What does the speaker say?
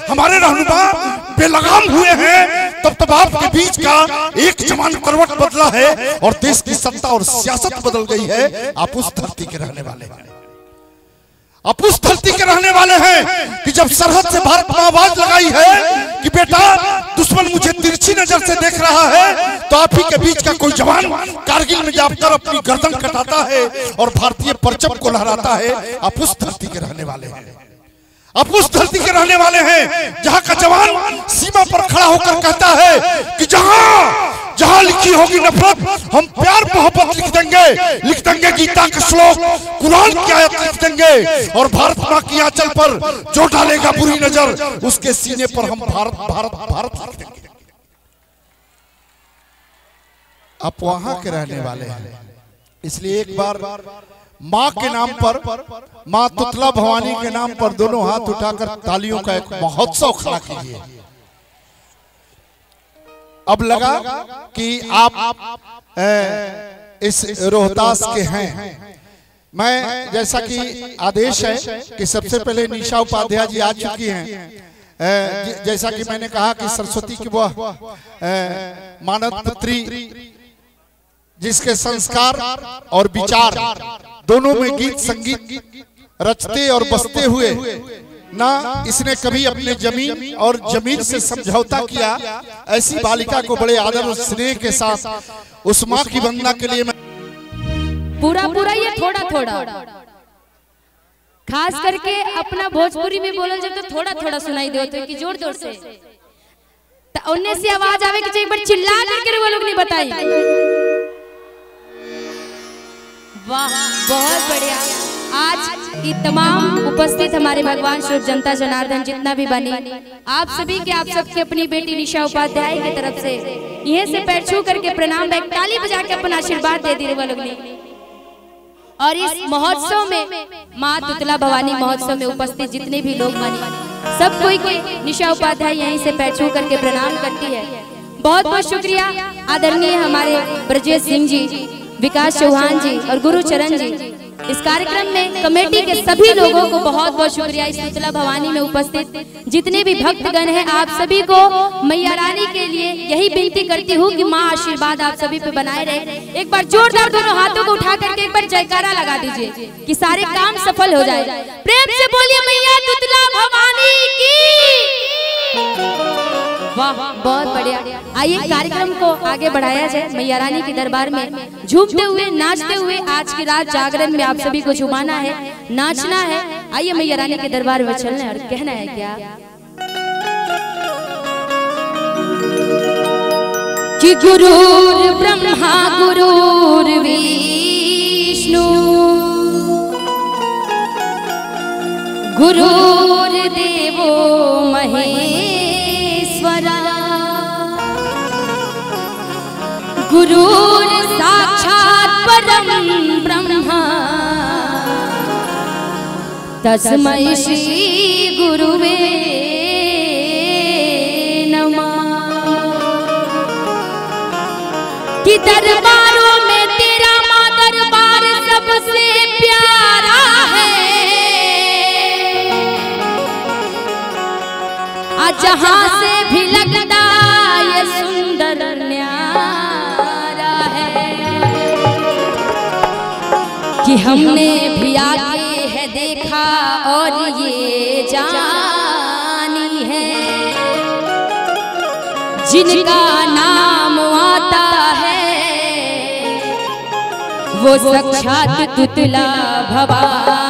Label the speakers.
Speaker 1: हमारे रहनुमा बेलगाम हुए हैं, तब आपके बीच का एक जवान करवट बदला है और देश की सत्ता और सियासत बदल गई है। आप उस धरती के रहने वाले हैं, आप उस धरती के रहने वाले हैं कि जब सरहद से भारत में आवाज लगाई है कि बेटा दुश्मन मुझे तिरछी नजर से देख रहा है, तो आप ही के बीच का कोई जवान कारगिल में जाकर अपनी गर्दन कटाता है और भारतीय परचम को लहराता है। आप उस धरती के रहने वाले हैं, आप उस धरती के रहने वाले हैं जहां का जवान सीमा पर खड़ा होकर कहता है कि जहां लिखी होगी नफरत हम प्यार मोहब्बत लिख देंगे गीता के श्लोक, कुरान की आयत लिख देंगे और भारत मां की आंचल पर जो डालेगा बुरी नजर उसके सीने पर हम भारत भारत भारत लिख देंगे। आप वहां के रहने वाले हैं, इसलिए एक बार माँ के नाम पर, माँ तुतला भवानी के नाम पर दोनों हाथ उठाकर तालियों का एक महोत्सव खड़ा कीजिए। अब लगा कि आप इस रोहतास के हैं। मैं जैसा कि आदेश है कि सबसे पहले निशा उपाध्याय जी आ चुकी हैं। जैसा कि मैंने कहा कि सरस्वती की वह मानद पुत्री जिसके संस्कार और विचार दोनों में गीत संगीत रचते और बसते हुए ना इसने कभी अपने जमीन और जमीन से समझौता किया, ऐसी बालिका को बड़े आदर और स्नेह के साथ उस माँ की वंदना के लिए मैं
Speaker 2: पूरा ये थोड़ा खास करके अपना भोजपुरी में बोलल जब तो थोड़ा सुनाई देते हो कि जोर जोर से उन्ने से आवाज आवे कि एक बार चिल्ला करके वो लोग नहीं बताई। वाह, बहुत बढ़िया। आज ये तमाम उपस्थित हमारे भगवान स्वरूप जनता जनार्दन जितना भी बने, आप सभी के आप सबके अपनी बेटी निशा उपाध्याय की तरफ से यहीं से पैर छू करके प्रणाम, एक ताली बजा के अपना आशीर्वाद दे दी वो लोग ने। और इस महोत्सव में माँ तुतला भवानी महोत्सव में उपस्थित जितने भी लोग बने सब कोई के निशा उपाध्याय यहीं से पैर छू करके प्रणाम करती है। बहुत बहुत शुक्रिया आदरणीय हमारे ब्रजेश सिंह जी, विकास चौहान जी और गुरुचरण जी। इस कार्यक्रम में कमेटी के सभी लोगों को बहुत बहुत शुक्रिया। इस तुतला भवानी में उपस्थित जितने भी भक्तगण हैं आप सभी को मैया रानी के लिए यही विनती करती हूँ कि माँ आशीर्वाद आप सभी पे बनाए रहे। एक बार जोरदार दोनों हाथों को उठा करके एक बार जयकारा लगा दीजिए कि सारे काम सफल हो जाए। प्रेम से बोलिए मैया तुतला भवानी की। वाह, बहुत बढ़िया। आइए कार्यक्रम को आगे बढ़ाया जाए। मैया रानी के दरबार में झूमते हुए नाचते हुए आज की रात जागरण में आप सभी को झुमाना है, नाचना है। आइए मैया रानी के दरबार में चलना है और कहना है क्या कि गुरुर् ब्रह्मा गुरुर्विष्णु गुरुर्देवो महेश्वरा गुरुर् साक्षात् परं ब्रह्म तस्मै श्री गुरुवे नमः। कि दरबारों में तेरा माँ दरबार सबसे प्यारा है, आज जहाँ से भी लगता ये सुंदर न्यारा है कि हमने भी आके है देखा और ये जानी है जिनका नाम आता है वो साक्षात तुतला भवानी।